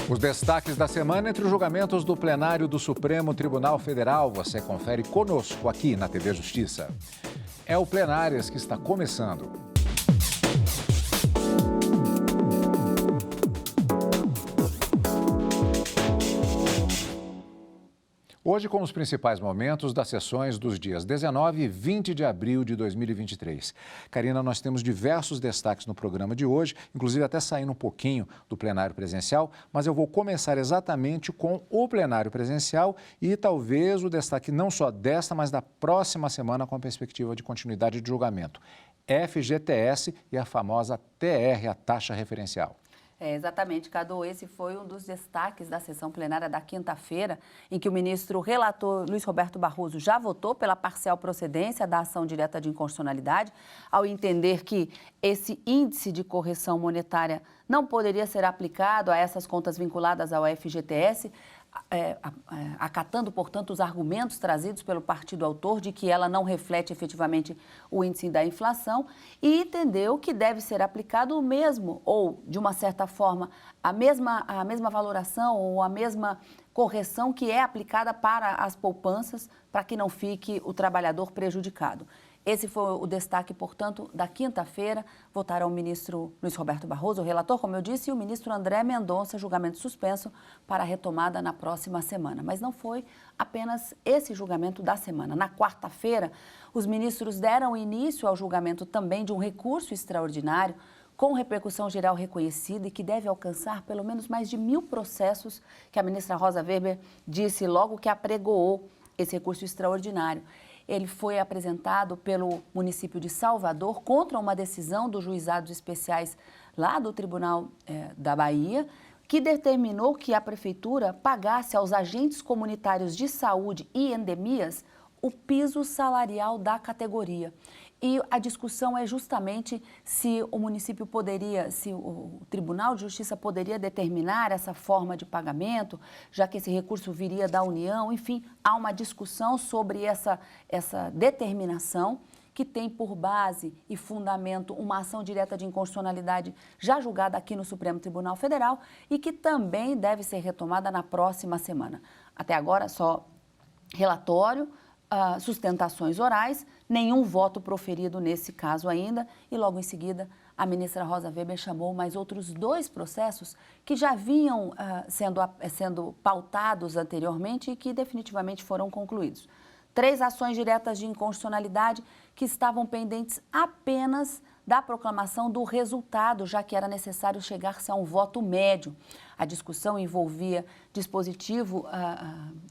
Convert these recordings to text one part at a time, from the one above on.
Os destaques da semana entre os julgamentos do plenário do Supremo Tribunal Federal. Você confere conosco aqui na TV Justiça. É o Plenárias que está começando. Hoje com os principais momentos das sessões dos dias 19 e 20 de abril de 2023. Karina, nós temos diversos destaques no programa de hoje, inclusive até saindo um pouquinho do plenário presencial, mas eu vou começar exatamente com o plenário presencial e talvez o destaque não só desta, mas da próxima semana com a perspectiva de continuidade de julgamento. FGTS e a famosa TR, a taxa referencial. Exatamente, Cadu, esse foi um dos destaques da sessão plenária da quinta-feira, em que o ministro relator Luiz Roberto Barroso já votou pela parcial procedência da ação direta de inconstitucionalidade, ao entender que esse índice de correção monetária não poderia ser aplicado a essas contas vinculadas ao FGTS, acatando, portanto, os argumentos trazidos pelo partido autor de que ela não reflete efetivamente o índice da inflação e entendeu que deve ser aplicado o mesmo, ou, de uma certa forma, a mesma valoração ou a mesma correção que é aplicada para as poupanças, para que não fique o trabalhador prejudicado. Esse foi o destaque, portanto, da quinta-feira. Votaram o ministro Luiz Roberto Barroso, o relator, como eu disse, e o ministro André Mendonça, julgamento suspenso para a retomada na próxima semana. Mas não foi apenas esse julgamento da semana. Na quarta-feira, os ministros deram início ao julgamento também de um recurso extraordinário com repercussão geral reconhecida e que deve alcançar pelo menos mais de 1.000 processos, que a ministra Rosa Weber disse logo que apregoou esse recurso extraordinário. Ele foi apresentado pelo município de Salvador contra uma decisão dos juizados especiais lá do Tribunal da Bahia, que determinou que a prefeitura pagasse aos agentes comunitários de saúde e endemias o piso salarial da categoria. E a discussão é justamente se o município poderia, se o Tribunal de Justiça poderia determinar essa forma de pagamento, já que esse recurso viria da União. Enfim, há uma discussão sobre essa determinação que tem por base e fundamento uma ação direta de inconstitucionalidade já julgada aqui no Supremo Tribunal Federal e que também deve ser retomada na próxima semana. Até agora, só relatório, sustentações orais, nenhum voto proferido nesse caso ainda e logo em seguida a ministra Rosa Weber chamou mais outros 2 processos que já vinham sendo pautados anteriormente e que definitivamente foram concluídos. 3 ações diretas de inconstitucionalidade que estavam pendentes apenas da proclamação do resultado, já que era necessário chegar-se a um voto médio. A discussão envolvia dispositivo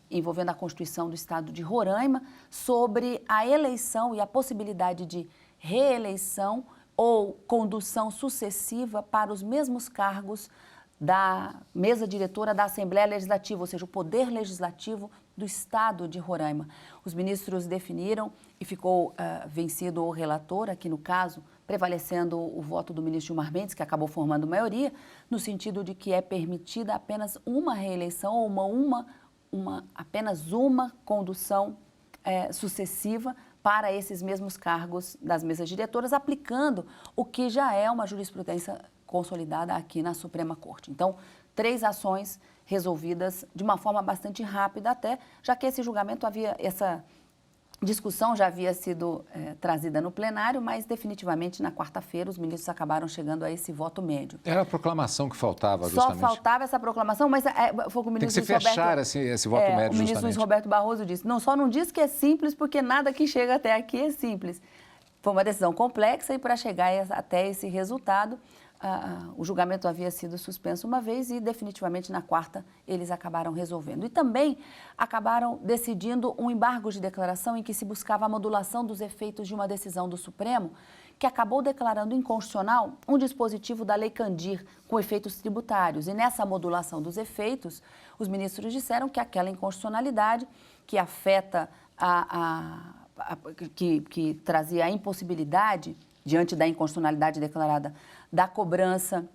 envolvendo a Constituição do Estado de Roraima sobre a eleição e a possibilidade de reeleição ou condução sucessiva para os mesmos cargos da mesa diretora da Assembleia Legislativa, ou seja, o Poder Legislativo do Estado de Roraima. Os ministros definiram e ficou vencido o relator, aqui no caso, prevalecendo o voto do ministro Gilmar Mendes, que acabou formando maioria, no sentido de que é permitida apenas uma reeleição ou apenas uma condução sucessiva para esses mesmos cargos das mesas diretoras, aplicando o que já é uma jurisprudência consolidada aqui na Suprema Corte. Então, 3 ações resolvidas de uma forma bastante rápida até, já que esse julgamento essa discussão já havia sido trazida no plenário, mas definitivamente na quarta-feira os ministros acabaram chegando a esse voto médio. Era a proclamação que faltava, justamente. Só faltava essa proclamação, mas foi o que o ministro Tem que se fechar esse voto médio, o ministro Luiz Roberto Barroso disse, só não diz que é simples porque nada que chega até aqui é simples. Foi uma decisão complexa e para chegar até esse resultado, o julgamento havia sido suspenso uma vez e definitivamente na quarta eles acabaram resolvendo. E também acabaram decidindo um embargo de declaração em que se buscava a modulação dos efeitos de uma decisão do Supremo que acabou declarando inconstitucional um dispositivo da Lei Candir com efeitos tributários. E nessa modulação dos efeitos, os ministros disseram que aquela inconstitucionalidade que afeta que trazia a impossibilidade, diante da inconstitucionalidade declarada, da cobrança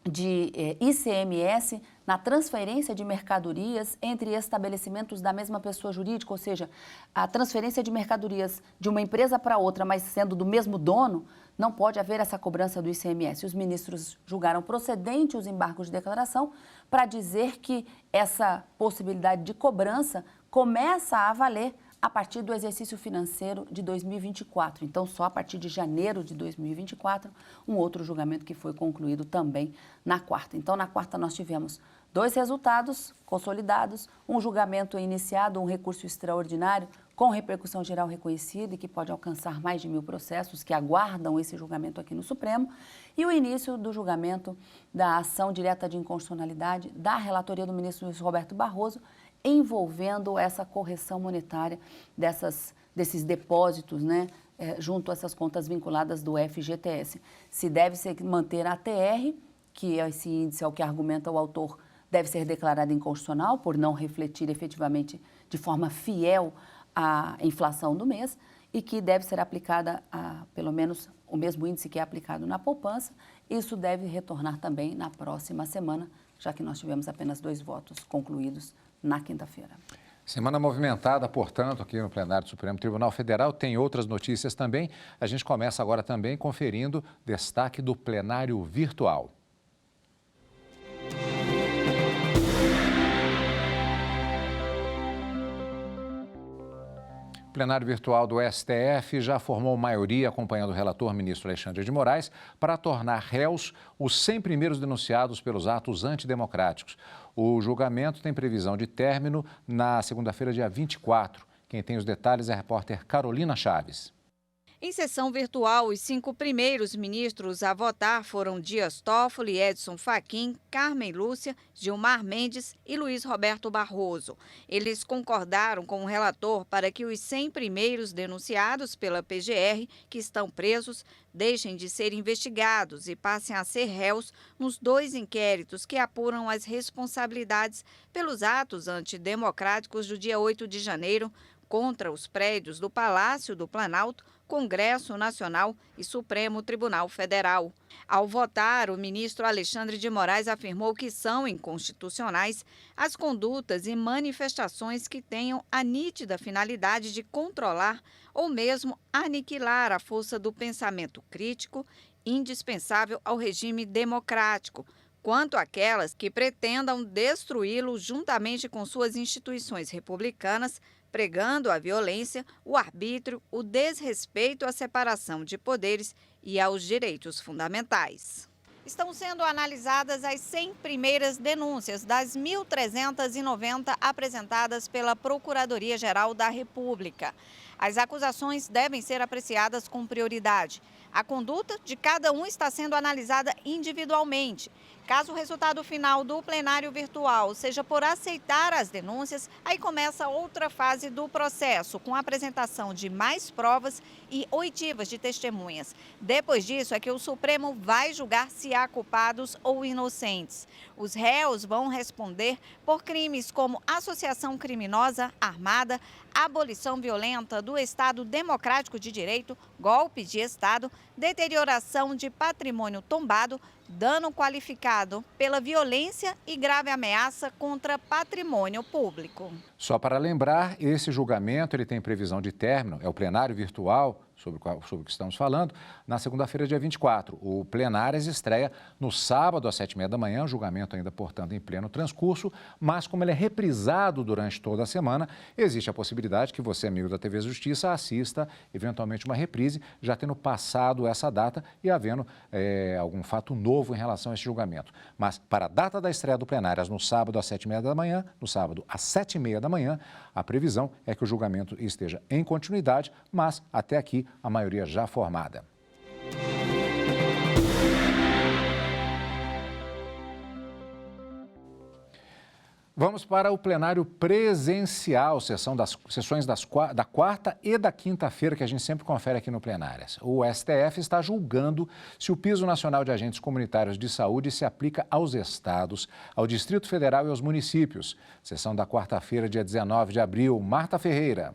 de ICMS na transferência de mercadorias entre estabelecimentos da mesma pessoa jurídica, ou seja, a transferência de mercadorias de uma empresa para outra, mas sendo do mesmo dono, não pode haver essa cobrança do ICMS. Os ministros julgaram procedente os embargos de declaração para dizer que essa possibilidade de cobrança começa a valer a partir do exercício financeiro de 2024. Então, só a partir de janeiro de 2024, um outro julgamento que foi concluído também na quarta. Então, na quarta nós tivemos 2 resultados consolidados, um julgamento iniciado, um recurso extraordinário com repercussão geral reconhecida e que pode alcançar mais de 1.000 processos que aguardam esse julgamento aqui no Supremo, e o início do julgamento da ação direta de inconstitucionalidade da relatoria do ministro Luiz Roberto Barroso, envolvendo essa correção monetária desses depósitos, né, junto a essas contas vinculadas do FGTS. Se deve manter a ATR, que esse índice é o que argumenta o autor, deve ser declarada inconstitucional por não refletir efetivamente de forma fiel a inflação do mês e que deve ser aplicada a, pelo menos, o mesmo índice que é aplicado na poupança. Isso deve retornar também na próxima semana, já que nós tivemos apenas 2 votos concluídos na quinta-feira. Semana movimentada, portanto, aqui no plenário do Supremo Tribunal Federal. Tem outras notícias também. A gente começa agora também conferindo destaque do plenário virtual. O plenário virtual do STF já formou maioria, acompanhando o relator ministro Alexandre de Moraes, para tornar réus os 100 primeiros denunciados pelos atos antidemocráticos. O julgamento tem previsão de término na segunda-feira, dia 24. Quem tem os detalhes é a repórter Carolina Chaves. Em sessão virtual, os 5 primeiros ministros a votar foram Dias Toffoli, Edson Fachin, Carmen Lúcia, Gilmar Mendes e Luiz Roberto Barroso. Eles concordaram com o relator para que os 100 primeiros denunciados pela PGR, que estão presos, deixem de ser investigados e passem a ser réus nos 2 inquéritos que apuram as responsabilidades pelos atos antidemocráticos do dia 8 de janeiro contra os prédios do Palácio do Planalto, Congresso Nacional e Supremo Tribunal Federal. Ao votar, o ministro Alexandre de Moraes afirmou que são inconstitucionais as condutas e manifestações que tenham a nítida finalidade de controlar ou mesmo aniquilar a força do pensamento crítico, indispensável ao regime democrático, quanto àquelas que pretendam destruí-lo juntamente com suas instituições republicanas, pregando a violência, o arbítrio, o desrespeito à separação de poderes e aos direitos fundamentais. Estão sendo analisadas as 100 primeiras denúncias das 1.390 apresentadas pela Procuradoria-Geral da República. As acusações devem ser apreciadas com prioridade. A conduta de cada um está sendo analisada individualmente. Caso o resultado final do plenário virtual seja por aceitar as denúncias, aí começa outra fase do processo, com a apresentação de mais provas e oitivas de testemunhas. Depois disso é que o Supremo vai julgar se há culpados ou inocentes. Os réus vão responder por crimes como associação criminosa armada, abolição violenta do Estado Democrático de Direito, golpe de Estado, deterioração de patrimônio tombado, dano qualificado pela violência e grave ameaça contra patrimônio público. Só para lembrar, esse julgamento ele tem previsão de término, é o plenário virtual, sobre o que estamos falando, na segunda-feira, dia 24. O Plenárias estreia no sábado, às 7h30 da manhã, o julgamento ainda, portanto, em pleno transcurso, mas como ele é reprisado durante toda a semana, existe a possibilidade que você, amigo da TV Justiça, assista, eventualmente, uma reprise, já tendo passado essa data e havendo algum fato novo em relação a esse julgamento. Mas, para a data da estreia do Plenárias, no sábado, às 7h30 da manhã, no sábado, às 7h30 da manhã, a previsão é que o julgamento esteja em continuidade, mas, até aqui, a maioria já formada. Vamos para o plenário presencial, sessões da quarta e da quinta-feira, que a gente sempre confere aqui no Plenárias. O STF está julgando se o Piso Nacional de Agentes Comunitários de Saúde se aplica aos estados, ao Distrito Federal e aos municípios. Sessão da quarta-feira, dia 19 de abril. Marta Ferreira.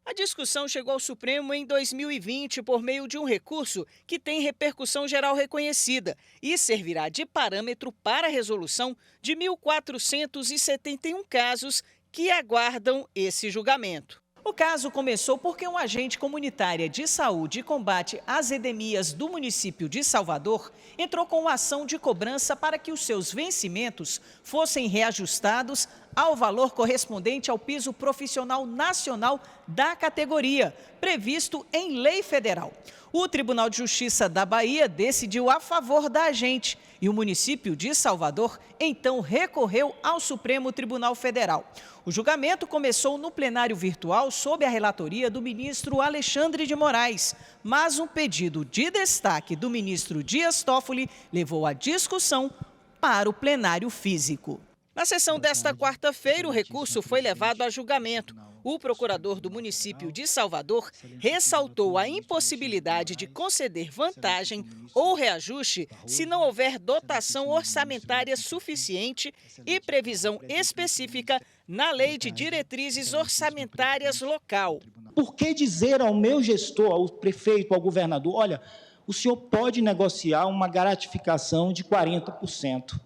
A discussão chegou ao Supremo em 2020 por meio de um recurso que tem repercussão geral reconhecida e servirá de parâmetro para a resolução de 1.471 casos que aguardam esse julgamento. O caso começou porque um agente comunitária de saúde e combate às endemias do município de Salvador entrou com uma ação de cobrança para que os seus vencimentos fossem reajustados ao valor correspondente ao piso profissional nacional da categoria, previsto em lei federal. O Tribunal de Justiça da Bahia decidiu a favor da agente e o município de Salvador então recorreu ao Supremo Tribunal Federal. O julgamento começou no plenário virtual sob a relatoria do ministro Alexandre de Moraes, mas um pedido de destaque do ministro Dias Toffoli levou a discussão para o plenário físico. Na sessão desta quarta-feira, o recurso foi levado a julgamento. O procurador do município de Salvador ressaltou a impossibilidade de conceder vantagem ou reajuste se não houver dotação orçamentária suficiente e previsão específica na Lei de Diretrizes Orçamentárias Local. Por que dizer ao meu gestor, ao prefeito, ao governador, olha, o senhor pode negociar uma gratificação de 40%.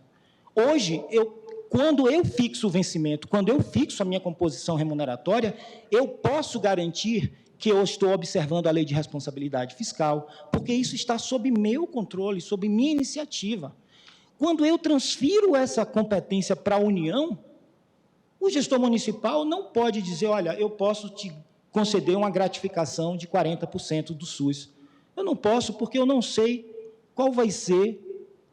Hoje, quando eu fixo o vencimento, quando eu fixo a minha composição remuneratória, eu posso garantir que eu estou observando a lei de responsabilidade fiscal, porque isso está sob meu controle, sob minha iniciativa. Quando eu transfiro essa competência para a União, o gestor municipal não pode dizer, olha, eu posso te conceder uma gratificação de 40% do SUS. Eu não posso, porque eu não sei qual vai ser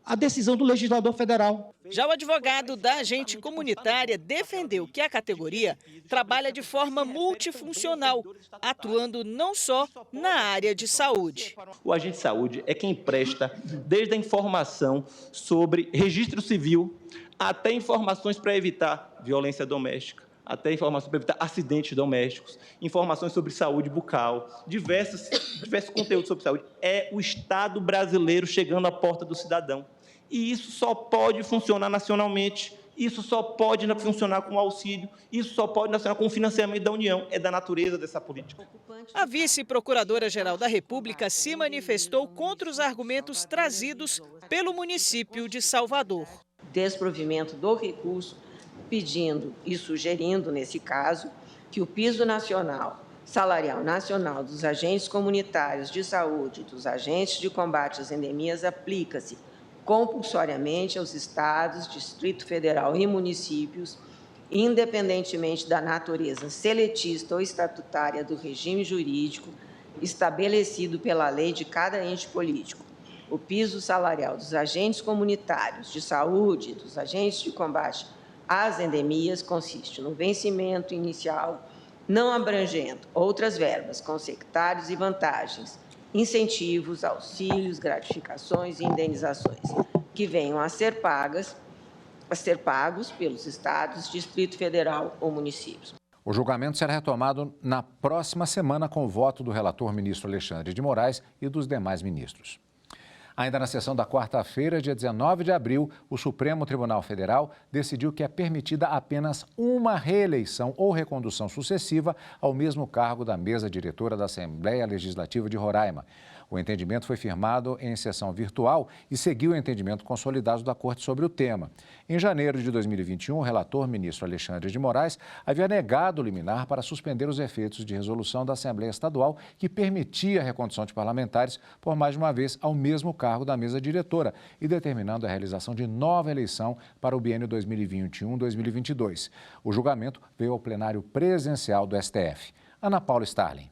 a decisão do legislador federal. Já o advogado da agente comunitária defendeu que a categoria trabalha de forma multifuncional, atuando não só na área de saúde. O agente de saúde é quem presta desde a informação sobre registro civil até informações para evitar violência doméstica, até informações para evitar acidentes domésticos, informações sobre saúde bucal, diversos conteúdos sobre saúde. É o Estado brasileiro chegando à porta do cidadão. E isso só pode funcionar nacionalmente, isso só pode funcionar com auxílio, isso só pode funcionar com o financiamento da União. É da natureza dessa política. A vice-procuradora-geral da República se manifestou contra os argumentos trazidos pelo município de Salvador. Desprovimento do recurso, pedindo e sugerindo, nesse caso, que o piso nacional, salarial nacional dos agentes comunitários de saúde, dos agentes de combate às endemias, aplica-se compulsoriamente aos estados, Distrito Federal e municípios, independentemente da natureza seletista ou estatutária do regime jurídico estabelecido pela lei de cada ente político. O piso salarial dos agentes comunitários de saúde, dos agentes de combate às endemias, consiste no vencimento inicial, não abrangendo outras verbas, com sectários e vantagens, incentivos, auxílios, gratificações e indenizações, que venham a ser pagos pelos estados, Distrito Federal ou municípios. O julgamento será retomado na próxima semana com o voto do relator ministro Alexandre de Moraes e dos demais ministros. Ainda na sessão da quarta-feira, dia 19 de abril, o Supremo Tribunal Federal decidiu que é permitida apenas uma reeleição ou recondução sucessiva ao mesmo cargo da mesa diretora da Assembleia Legislativa de Roraima. O entendimento foi firmado em sessão virtual e seguiu o entendimento consolidado da Corte sobre o tema. Em janeiro de 2021, o relator ministro Alexandre de Moraes havia negado o liminar para suspender os efeitos de resolução da Assembleia Estadual que permitia a recondução de parlamentares por mais de uma vez ao mesmo cargo da mesa diretora e determinando a realização de nova eleição para o biênio 2021-2022. O julgamento veio ao plenário presencial do STF. Ana Paula Starling.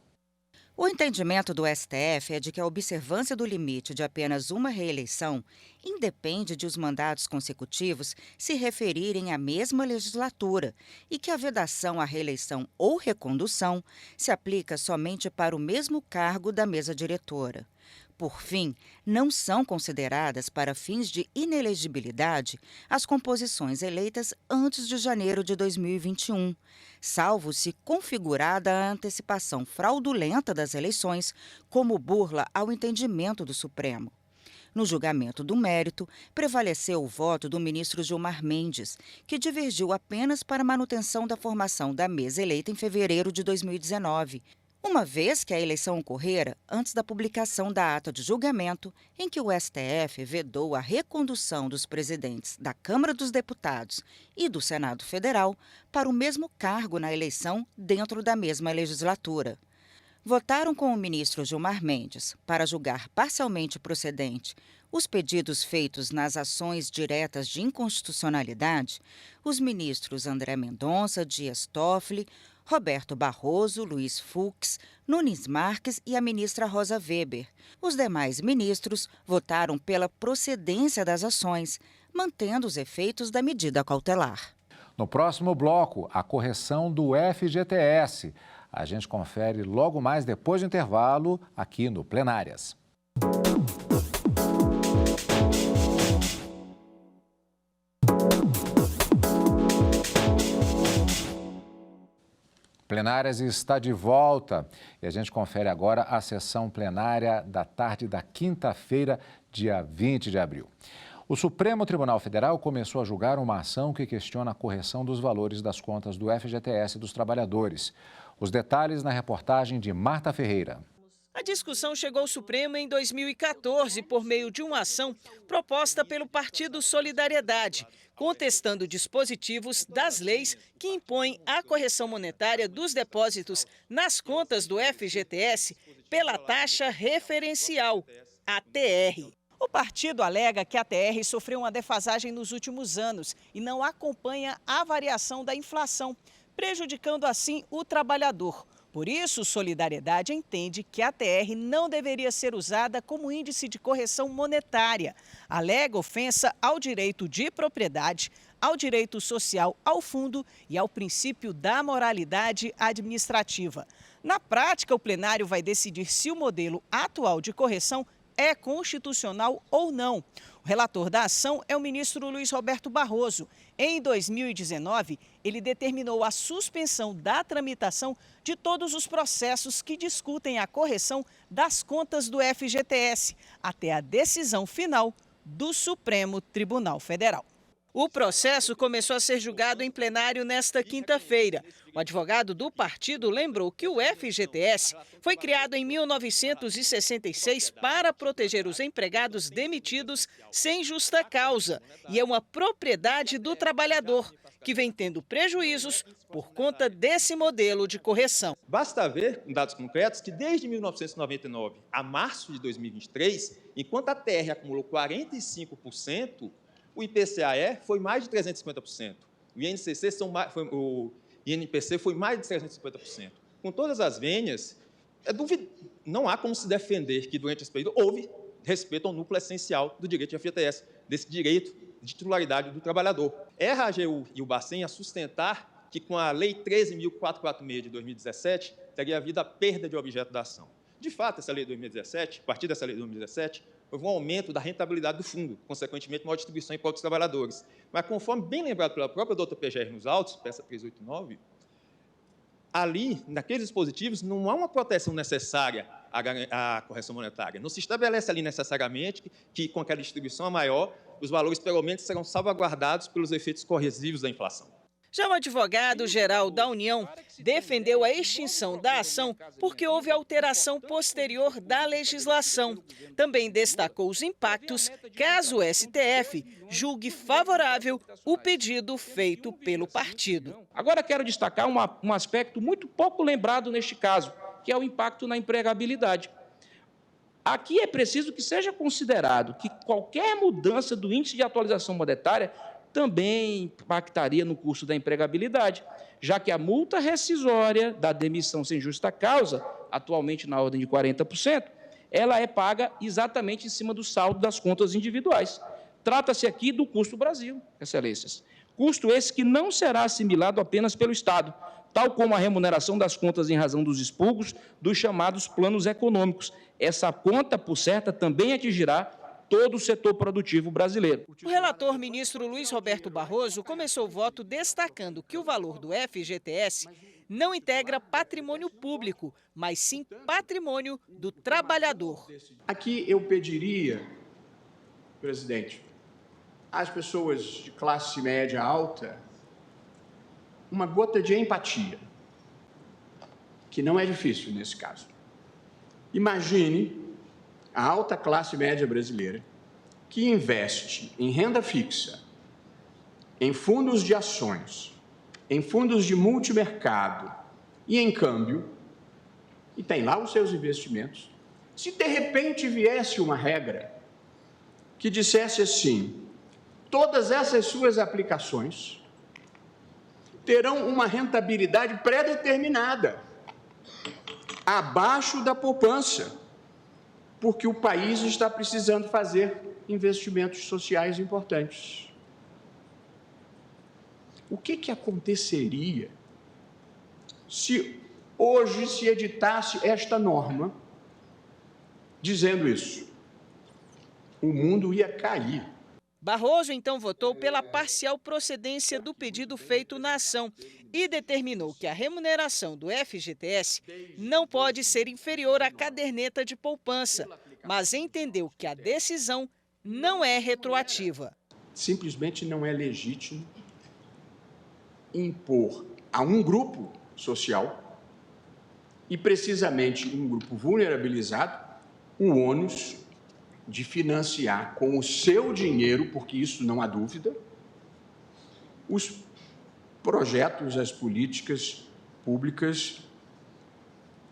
O entendimento do STF é de que a observância do limite de apenas uma reeleição independe de os mandatos consecutivos se referirem à mesma legislatura e que a vedação à reeleição ou recondução se aplica somente para o mesmo cargo da mesa diretora. Por fim, não são consideradas para fins de inelegibilidade as composições eleitas antes de janeiro de 2021, salvo se configurada a antecipação fraudulenta das eleições como burla ao entendimento do Supremo. No julgamento do mérito, prevaleceu o voto do ministro Gilmar Mendes, que divergiu apenas para a manutenção da formação da mesa eleita em fevereiro de 2019, uma vez que a eleição ocorrera antes da publicação da ata de julgamento, em que o STF vedou a recondução dos presidentes da Câmara dos Deputados e do Senado Federal para o mesmo cargo na eleição dentro da mesma legislatura. Votaram com o ministro Gilmar Mendes para julgar parcialmente procedente os pedidos feitos nas ações diretas de inconstitucionalidade os ministros André Mendonça, Dias Toffoli, Roberto Barroso, Luiz Fux, Nunes Marques e a ministra Rosa Weber. Os demais ministros votaram pela procedência das ações, mantendo os efeitos da medida cautelar. No próximo bloco, a correção do FGTS. A gente confere logo mais depois do intervalo aqui no Plenárias. Plenárias está de volta e a gente confere agora a sessão plenária da tarde da quinta-feira, dia 20 de abril. O Supremo Tribunal Federal começou a julgar uma ação que questiona a correção dos valores das contas do FGTS dos trabalhadores. Os detalhes na reportagem de Marta Ferreira. A discussão chegou ao Supremo em 2014 por meio de uma ação proposta pelo Partido Solidariedade, contestando dispositivos das leis que impõem a correção monetária dos depósitos nas contas do FGTS pela taxa referencial, a TR. O partido alega que a TR sofreu uma defasagem nos últimos anos e não acompanha a variação da inflação, prejudicando assim o trabalhador. Por isso, Solidariedade entende que a TR não deveria ser usada como índice de correção monetária. Alega ofensa ao direito de propriedade, ao direito social, ao fundo e ao princípio da moralidade administrativa. Na prática, o plenário vai decidir se o modelo atual de correção é constitucional ou não. O relator da ação é o ministro Luis Roberto Barroso. Em 2019, ele determinou a suspensão da tramitação de todos os processos que discutem a correção das contas do FGTS, até a decisão final do Supremo Tribunal Federal. O processo começou a ser julgado em plenário nesta quinta-feira. O advogado do partido lembrou que o FGTS foi criado em 1966 para proteger os empregados demitidos sem justa causa e é uma propriedade do trabalhador, que vem tendo prejuízos por conta desse modelo de correção. Basta ver, com dados concretos, que desde 1999 a março de 2023, enquanto a TR acumulou 45%, o IPCA foi mais de 350%. O INPC foi mais de 350%. Com todas as vênias, não há como se defender que, durante esse período, houve respeito ao núcleo essencial do direito de FGTS, desse direito de titularidade do trabalhador. Erra a AGU e o Bacen a sustentar que, com a Lei 13.446 de 2017, teria havido a perda de objeto da ação. De fato, essa lei de 2017, a partir dessa lei de 2017, houve um aumento da rentabilidade do fundo, consequentemente, maior distribuição em prol dos trabalhadores. Mas, conforme bem lembrado pela própria doutora PGR nos autos, peça 389, ali, naqueles dispositivos, não há uma proteção necessária à correção monetária. Não se estabelece ali necessariamente que com aquela distribuição maior, os valores, pelo menos, serão salvaguardados pelos efeitos corrosivos da inflação. Já o advogado-geral da União defendeu a extinção da ação porque houve alteração posterior da legislação. Também destacou os impactos caso o STF julgue favorável o pedido feito pelo partido. Agora quero destacar um aspecto muito pouco lembrado neste caso, que é o impacto na empregabilidade. Aqui é preciso que seja considerado que qualquer mudança do índice de atualização monetária também impactaria no custo da empregabilidade, já que a multa rescisória da demissão sem justa causa, atualmente na ordem de 40%, ela é paga exatamente em cima do saldo das contas individuais. Trata-se aqui do custo Brasil, excelências. Custo esse que não será assimilado apenas pelo Estado, tal como a remuneração das contas em razão dos expurgos dos chamados planos econômicos. Essa conta, por certa, também atingirá todo o setor produtivo brasileiro. O relator ministro Luis Roberto Barroso começou o voto destacando que o valor do FGTS não integra patrimônio público, mas sim patrimônio do trabalhador. Aqui eu pediria, presidente, às pessoas de classe média alta, uma gota de empatia. que não é difícil nesse caso. Imagine a alta classe média brasileira que investe em renda fixa, em fundos de ações, em fundos de multimercado e em câmbio, e tem lá os seus investimentos. Se de repente viesse uma regra que dissesse assim: todas essas suas aplicações terão uma rentabilidade pré-determinada, abaixo da poupança, porque o país está precisando fazer investimentos sociais importantes. O que aconteceria se hoje se editasse esta norma dizendo isso? O mundo ia cair. Barroso então votou pela parcial procedência do pedido feito na ação e determinou que a remuneração do FGTS não pode ser inferior à caderneta de poupança, mas entendeu que a decisão não é retroativa. Simplesmente não é legítimo impor a um grupo social, e precisamente um grupo vulnerabilizado, o ônus de financiar com o seu dinheiro, porque isso não há dúvida, os projetos, as políticas públicas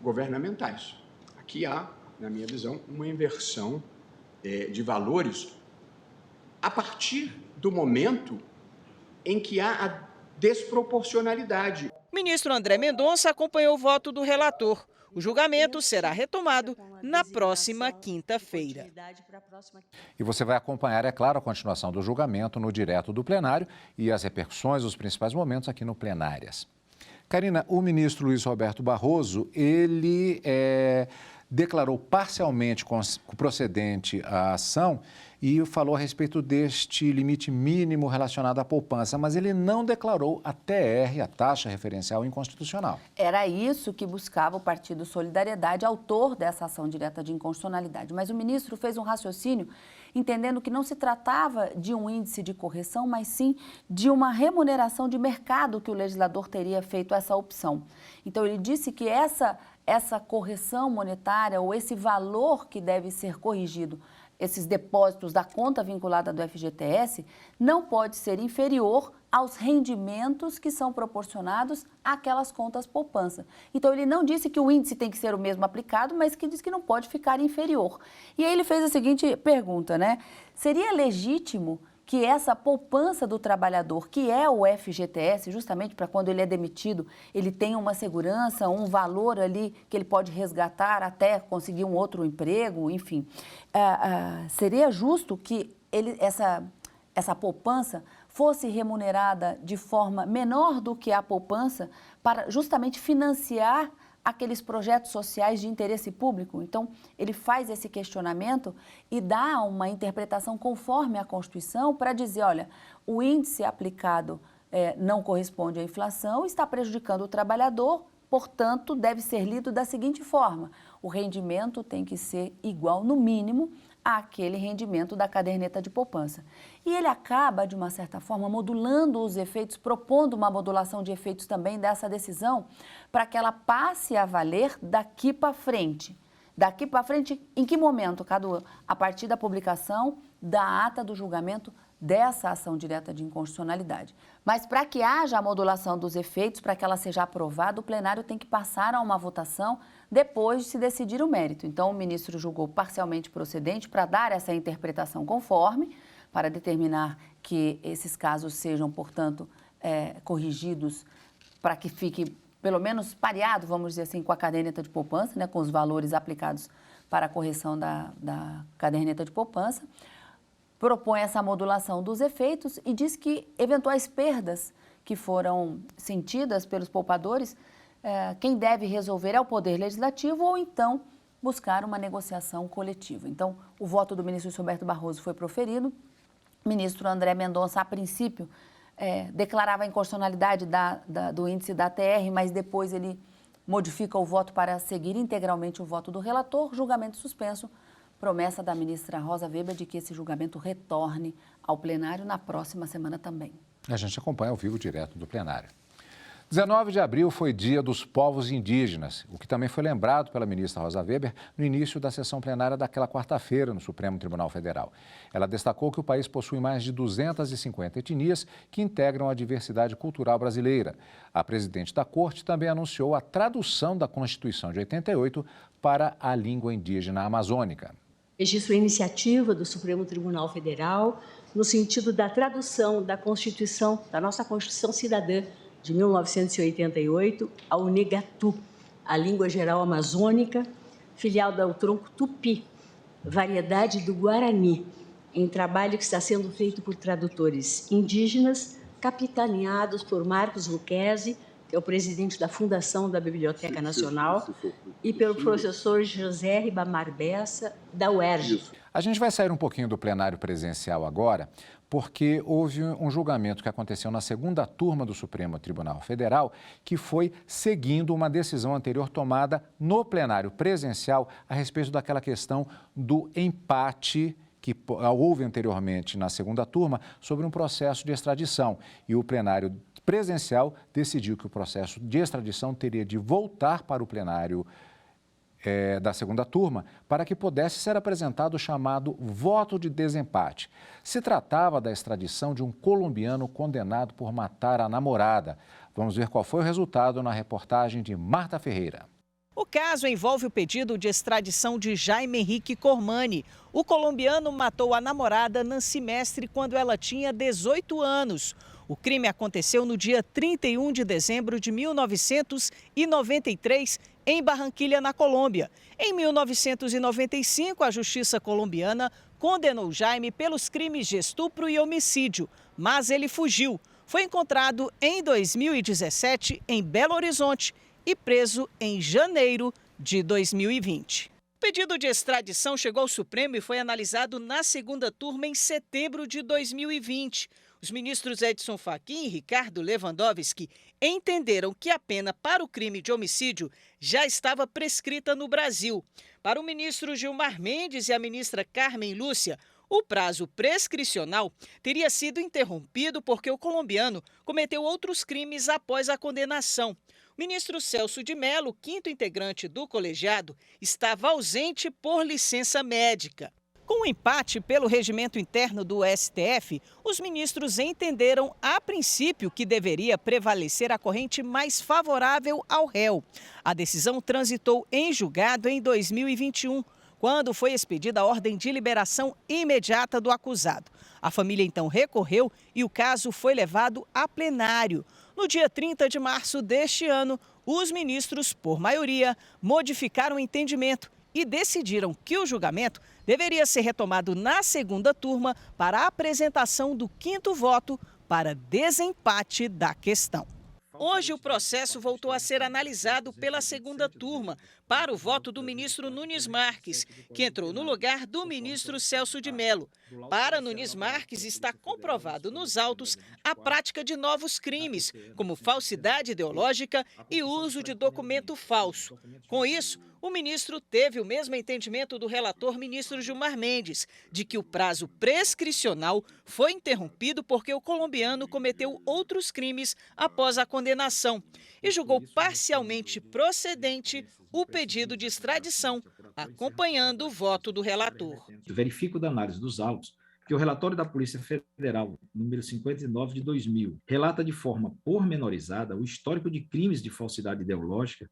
governamentais. Aqui há, na minha visão, uma inversão de valores a partir do momento em que há a desproporcionalidade. O ministro André Mendonça acompanhou o voto do relator. O julgamento será retomado na próxima quinta-feira. E você vai acompanhar, é claro, a continuação do julgamento no direto do plenário e as repercussões, os principais momentos aqui no Plenárias. Karina, o ministro Luiz Roberto Barroso, ele declarou parcialmente procedente a ação e falou a respeito deste limite mínimo relacionado à poupança, mas ele não declarou a TR, a taxa referencial, inconstitucional. Era isso que buscava o Partido Solidariedade, autor dessa ação direta de inconstitucionalidade. Mas o ministro fez um raciocínio entendendo que não se tratava de um índice de correção, mas sim de uma remuneração de mercado que o legislador teria feito essa opção. Então, ele disse que essa correção monetária ou esse valor que deve ser corrigido, esses depósitos da conta vinculada do FGTS, não pode ser inferior aos rendimentos que são proporcionados àquelas contas poupança. Então, ele não disse que o índice tem que ser o mesmo aplicado, mas que diz que não pode ficar inferior. E aí ele fez a seguinte pergunta, né? Seria legítimo que essa poupança do trabalhador, que é o FGTS, justamente para quando ele é demitido, ele tenha uma segurança, um valor ali que ele pode resgatar até conseguir um outro emprego, enfim. Seria justo que essa poupança fosse remunerada de forma menor do que a poupança para justamente financiar aqueles projetos sociais de interesse público? Então, ele faz esse questionamento e dá uma interpretação conforme a Constituição para dizer, olha, o índice aplicado não corresponde à inflação, está prejudicando o trabalhador, portanto, deve ser lido da seguinte forma: o rendimento tem que ser igual, no mínimo, àquele rendimento da caderneta de poupança. E ele acaba, de uma certa forma, modulando os efeitos, propondo uma modulação de efeitos também dessa decisão, para que ela passe a valer daqui para frente. Daqui para frente, em que momento, Cadu? A partir da publicação da ata do julgamento dessa ação direta de inconstitucionalidade. Mas para que haja a modulação dos efeitos, para que ela seja aprovada, o plenário tem que passar a uma votação depois de se decidir o mérito. Então, o ministro julgou parcialmente procedente para dar essa interpretação conforme, para determinar que esses casos sejam, portanto, corrigidos para que fique, pelo menos, pareado, vamos dizer assim, com a caderneta de poupança, né, com os valores aplicados para a correção da caderneta de poupança. Propõe essa modulação dos efeitos e diz que eventuais perdas que foram sentidas pelos poupadores, quem deve resolver é o Poder Legislativo ou então buscar uma negociação coletiva. Então, o voto do ministro Roberto Barroso foi proferido. O ministro André Mendonça, a princípio, declarava a inconstitucionalidade do índice da TR, mas depois ele modifica o voto para seguir integralmente o voto do relator, julgamento suspenso. Promessa da ministra Rosa Weber de que esse julgamento retorne ao plenário na próxima semana também. A gente acompanha ao vivo direto do plenário. 19 de abril foi Dia dos Povos Indígenas, o que também foi lembrado pela ministra Rosa Weber no início da sessão plenária daquela quarta-feira no Supremo Tribunal Federal. Ela destacou que o país possui mais de 250 etnias que integram a diversidade cultural brasileira. A presidente da Corte também anunciou a tradução da Constituição de 88 para a língua indígena amazônica. Registro a iniciativa do Supremo Tribunal Federal no sentido da tradução da Constituição, da nossa Constituição Cidadã, de 1988, ao Negatu, a língua geral amazônica, filial do tronco Tupi, variedade do Guarani, em trabalho que está sendo feito por tradutores indígenas, capitaneados por Marcos Lucchesi, que é o presidente da Fundação da Biblioteca Nacional, e pelo professor José Ribamar Bessa, da UERJ. A gente vai sair um pouquinho do plenário presencial agora, porque houve um julgamento que aconteceu na segunda turma do Supremo Tribunal Federal, que foi seguindo uma decisão anterior tomada no plenário presencial a respeito daquela questão do empate que houve anteriormente na segunda turma sobre um processo de extradição. E o plenário presencial decidiu que o processo de extradição teria de voltar para o plenário da segunda turma para que pudesse ser apresentado o chamado voto de desempate. Se tratava da extradição de um colombiano condenado por matar a namorada. Vamos ver qual foi o resultado na reportagem de Marta Ferreira. O caso envolve o pedido de extradição de Jaime Henrique Cormani. O colombiano matou a namorada Nancy Mestre quando ela tinha 18 anos. O crime aconteceu no dia 31 de dezembro de 1993, em Barranquilha, na Colômbia. Em 1995, a justiça colombiana condenou Jaime pelos crimes de estupro e homicídio, mas ele fugiu. Foi encontrado em 2017 em Belo Horizonte e preso em janeiro de 2020. O pedido de extradição chegou ao Supremo e foi analisado na segunda turma em setembro de 2020. Os ministros Edson Fachin e Ricardo Lewandowski entenderam que a pena para o crime de homicídio já estava prescrita no Brasil. Para o ministro Gilmar Mendes e a ministra Carmen Lúcia, o prazo prescricional teria sido interrompido porque o colombiano cometeu outros crimes após a condenação. O ministro Celso de Mello, quinto integrante do colegiado, estava ausente por licença médica. Com o empate pelo regimento interno do STF, os ministros entenderam a princípio que deveria prevalecer a corrente mais favorável ao réu. A decisão transitou em julgado em 2021, quando foi expedida a ordem de liberação imediata do acusado. A família então recorreu e o caso foi levado a plenário. No dia 30 de março deste ano, os ministros, por maioria, modificaram o entendimento e decidiram que o julgamento deveria ser retomado na segunda turma para a apresentação do quinto voto para desempate da questão. Hoje, o processo voltou a ser analisado pela segunda turma para o voto do ministro Nunes Marques, que entrou no lugar do ministro Celso de Mello. Para Nunes Marques, está comprovado nos autos a prática de novos crimes, como falsidade ideológica e uso de documento falso. Com isso, o ministro teve o mesmo entendimento do relator ministro Gilmar Mendes, de que o prazo prescricional foi interrompido porque o colombiano cometeu outros crimes após a condenação e julgou parcialmente procedente o pedido de extradição, acompanhando o voto do relator. Verifico da análise dos autos que o relatório da Polícia Federal, número 59 de 2000, relata de forma pormenorizada o histórico de crimes de falsidade ideológica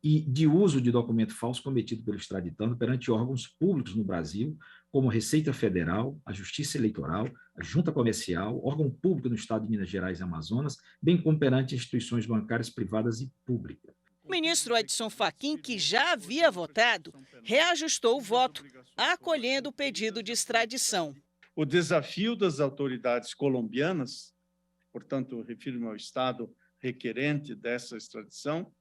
e de uso de documento falso cometido pelo extraditando perante órgãos públicos no Brasil, como a Receita Federal, a Justiça Eleitoral, a Junta Comercial, órgão público no Estado de Minas Gerais e Amazonas, bem como perante instituições bancárias privadas e públicas. O ministro Edson Fachin, que já havia votado, reajustou o voto, acolhendo o pedido de extradição. O desafio das autoridades colombianas, portanto, refiro-me ao Estado requerente dessa extradição,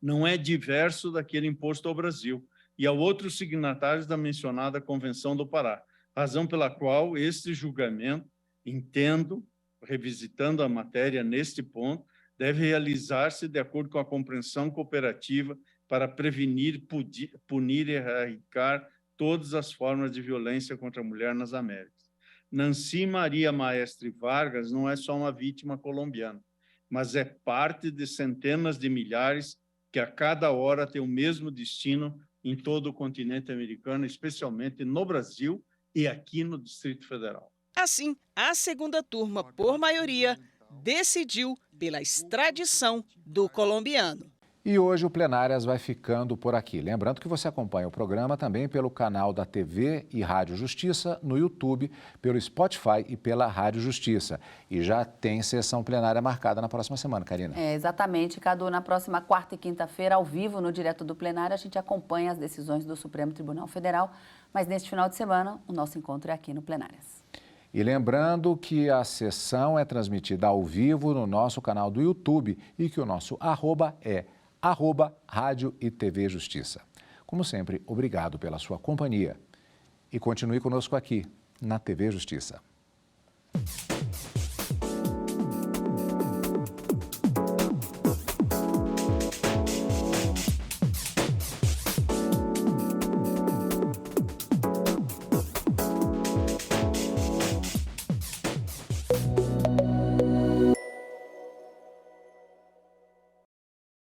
não é diverso daquele imposto ao Brasil e a outros signatários da mencionada Convenção do Pará, razão pela qual este julgamento, entendo, revisitando a matéria neste ponto, deve realizar-se de acordo com a compreensão cooperativa para prevenir, punir e erradicar todas as formas de violência contra a mulher nas Américas. Nancy Maria Maestre Vargas não é só uma vítima colombiana, mas é parte de centenas de milhares que a cada hora têm o mesmo destino em todo o continente americano, especialmente no Brasil e aqui no Distrito Federal. Assim, a segunda turma, por maioria, decidiu pela extradição do colombiano. E hoje o Plenárias vai ficando por aqui. Lembrando que você acompanha o programa também pelo canal da TV e Rádio Justiça, no YouTube, pelo Spotify e pela Rádio Justiça. E já tem sessão plenária marcada na próxima semana, Karina. Exatamente, Cadu. Na próxima quarta e quinta-feira, ao vivo, no Direto do Plenário, a gente acompanha as decisões do Supremo Tribunal Federal. Mas neste final de semana, o nosso encontro é aqui no Plenárias. E lembrando que a sessão é transmitida ao vivo no nosso canal do YouTube e que o nosso @ é @Rádio e TV Justiça. Como sempre, obrigado pela sua companhia. E continue conosco aqui, na TV Justiça.